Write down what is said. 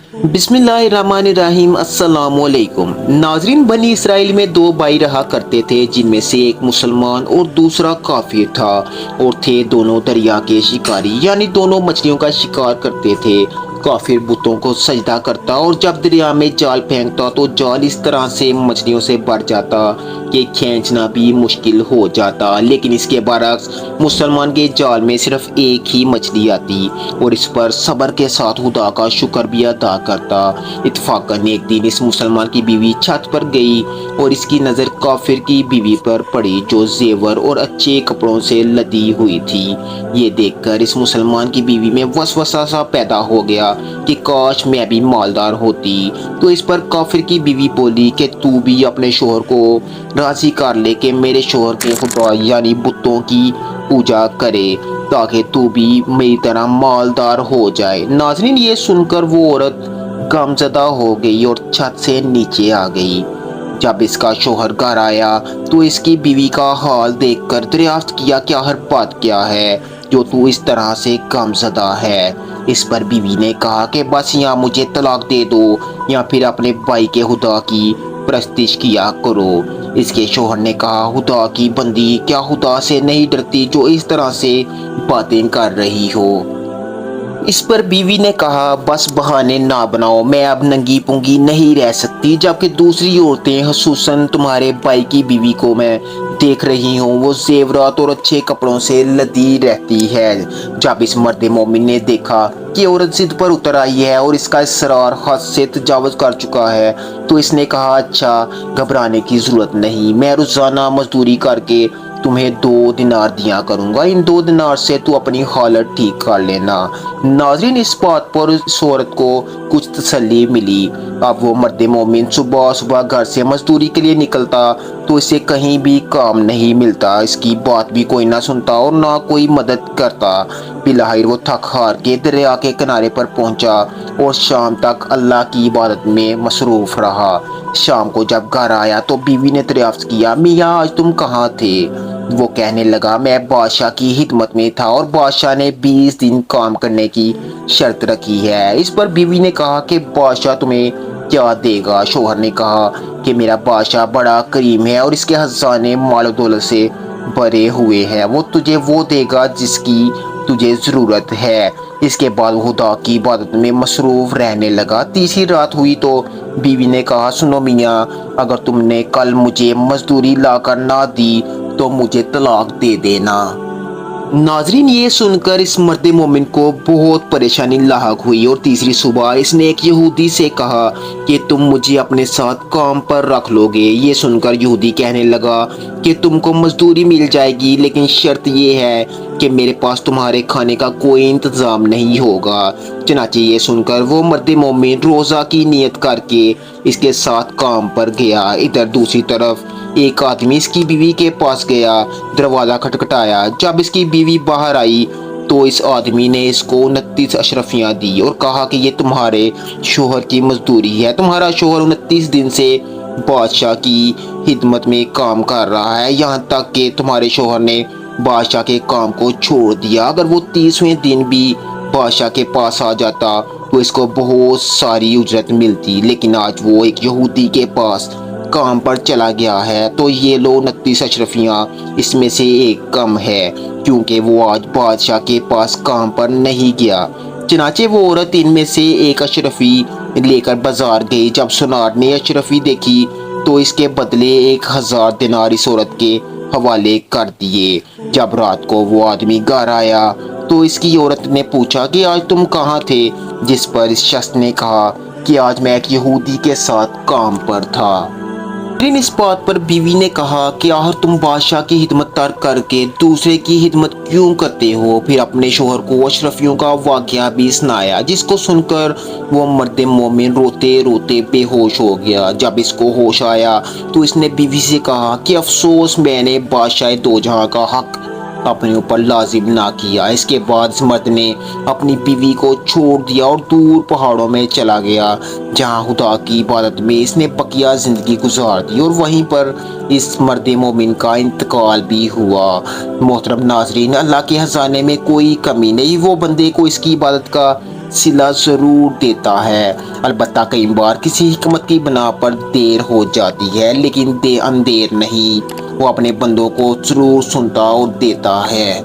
बिस्मिल्लाहिर्रहमानिर्रहीम अस्सलाम वालेकुम। नाजरीन, बनी इसराइल में दो भाई रहा करते थे, जिनमें से एक मुसलमान और दूसरा काफिर था। और थे दोनों दरिया के शिकारी, यानी दोनों मछलियों का शिकार करते थे। काफिर बुतों को सजदा करता और जब दरिया में जाल फेंकता तो जाल इस तरह से मछलियों से भर जाता कि खींचना भी मुश्किल हो जाता। लेकिन इसके बरक्स मुसलमान के जाल में सिर्फ एक ही मछली आती और इस पर सब्र के साथ खुदा का शुक्र भी अदा करता। इत्तफाकन एक दिन इस मुसलमान की बीवी छत पर गई और इसकी नज़र काफिर की बीवी पर पड़ी, जो जेवर और अच्छे कपड़ों से लदी हुई थी। ये देखकर इस मुसलमान की बीवी में वसवसा सा पैदा हो गया कि काश मैं भी मालदार होती। तो इस पर काफिर की बीवी बोली कि तू भी अपने शोहर को राजी कर ले कि मेरे शोहर के खुदा यानी बुतों की पूजा करे, ताकि तू भी मेरी तरह मालदार हो जाए। नाजरीन, ये सुनकर वो औरत गमजदा हो गई और छत से नीचे आ गई। जब इसका शोहर घर आया तो इसकी बीवी का हाल देखकर दरियाफ्त किया कि आखिर बात क्या है जो तू इस तरह से गमजदा है। इस पर बीवी ने कहा कि बस या मुझे तलाक दे दो या फिर अपने भाई के खुदा की प्रस्तिश किया करो। इसके शोहर ने कहा, खुदा की बंदी, क्या खुदा से नहीं डरती जो इस तरह से बातें कर रही हो। इस पर बीवी ने कहा, बस बहाने ना बनाओ, मैं अब नंगी पुंगी नहीं रह सकती। जबकि दूसरी औरतें, खसूसन तुम्हारे भाई की बीवी को मैं देख रही हूँ, वो जेवरात और अच्छे कपड़ों से लदी रहती है। जब इस मर्द मोमिन ने देखा कि औरत जिद पर उतर आई है और इसका इसरार हद से तजावुज कर चुका है, तो इसने कहा, अच्छा, घबराने की जरूरत नहीं, मैं रोजाना मजदूरी करके तुम्हें 2 दिनार दिया करूंगा। इन 2 दिनार से तू अपनी हालत ठीक कर लेना। नाजरीन, इस बात पर इस औरत को कुछ तसल्ली मिली। अब वो मर्द मोमिन सुबह सुबह घर से मजदूरी के लिए निकलता तो इसे कहीं भी काम नहीं मिलता, इसकी बात भी कोई ना सुनता और ना कोई मदद करता। बिलाहिर वो थक हार के दरिया के किनारे पर पहुंचा और शाम तक अल्लाह की इबादत में मसरूफ रहा। शाम को जब घर आया तो बीवी ने दरियाफ्त किया, मियाँ आज तुम कहाँ थे? वो कहने लगा, मैं बादशाह की खिदमत में था और बादशाह ने 20 दिन काम करने की शर्त रखी है। इस पर बीवी ने कहा कि बादशाह तुम्हें क्या देगा? शोहर ने कहा कि मेरा बादशाह बड़ा करीम है और इसके खजाने माल दौलत से भरे हुए हैं, वो तुझे वो देगा जिसकी तुझे जरूरत है। इसके बाद खुदा की इबादत में मसरूफ रहने लगा। तीसरी रात हुई तो बीवी ने कहा, सुनो मियाँ, अगर तुमने कल मुझे मजदूरी लाकर ना दी तो मुझे तलाक दे देना। नाजरीन, ये सुनकर इस मर्द मोमिन को बहुत परेशानी लाहक हुई और तीसरी सुबह इसने एक यहूदी से कहा कि तुम मुझे अपने साथ काम पर रख लोगे। ये सुनकर यहूदी कहने लगा कि तुमको मजदूरी मिल जाएगी, लेकिन शर्त ये है कि मेरे पास तुम्हारे खाने का कोई इंतजाम नहीं होगा। चनाचे ये सुनकर वो मर्द मोमिन रोज़ा की नियत करके इसके साथ काम पर गया। इधर दूसरी तरफ एक आदमी इसकी बीवी के पास गया, दरवाज़ा खटखटाया। जब इसकी बीवी बाहर आई तो इस आदमी ने इसको 29 अशरफियाँ दी और कहा कि ये तुम्हारे शोहर की मजदूरी है। तुम्हारा शोहर 29 दिन से बादशाह की खिदमत में काम कर रहा है, यहाँ तक कि तुम्हारे शोहर ने बादशाह के काम को छोड़ दिया। अगर वो 30वें दिन भी बादशाह के पास आ जाता तो इसको बहुत सारी उजरत मिलती, लेकिन आज वो एक यहूदी के पास काम पर चला गया है तो ये लो 29 अशरफियाँ इसमें से एक कम है, क्योंकि वो आज बादशाह के पास काम पर नहीं गया। चनाचे वो औरत इनमें से एक अशरफी लेकर बाजार गई। जब सुनार ने अशरफी देखी तो इसके बदले 1000 दिनार इस औरत के हवाले कर दिए। जब रात को वो आदमी घर आया तो इसकी औरत ने पूछा कि आज तुम कहाँ थे? जिस पर इस शख्स ने कहा कि आज मैं एक यहूदी के साथ काम पर था। लेकिन इस बात पर बीवी ने कहा कि आखिर तुम बादशाह की खिदमत तर्क करके दूसरे की खिदमत क्यों करते हो? फिर अपने शोहर को अशरफियों का वाकया भी सुनाया, जिसको सुनकर वो मर्द मोमिन रोते रोते बेहोश हो गया। जब इसको होश आया तो इसने बीवी से कहा कि अफसोस, मैंने बादशाह दो जहां का हक अपने ऊपर लाजिम ना किया। इसके बाद इस मर्द ने अपनी बीवी को छोड़ दिया और दूर पहाड़ों में चला गया, जहां खुदा की इबादत में इसने बकिया जिंदगी गुजार दी और वहीं पर इस मर्द मोमिन का इंतकाल भी हुआ। मोहतरम नाजरीन, अल्लाह के खजाने में कोई कमी नहीं, वो बंदे को इसकी इबादत का صلہ ضرور دیتا ہے، البتہ کئی بار کسی حکمت کی بنا پر دیر ہو جاتی ہے، لیکن اندیر نہیں، وہ اپنے بندوں کو ضرور سنتا اور دیتا ہے۔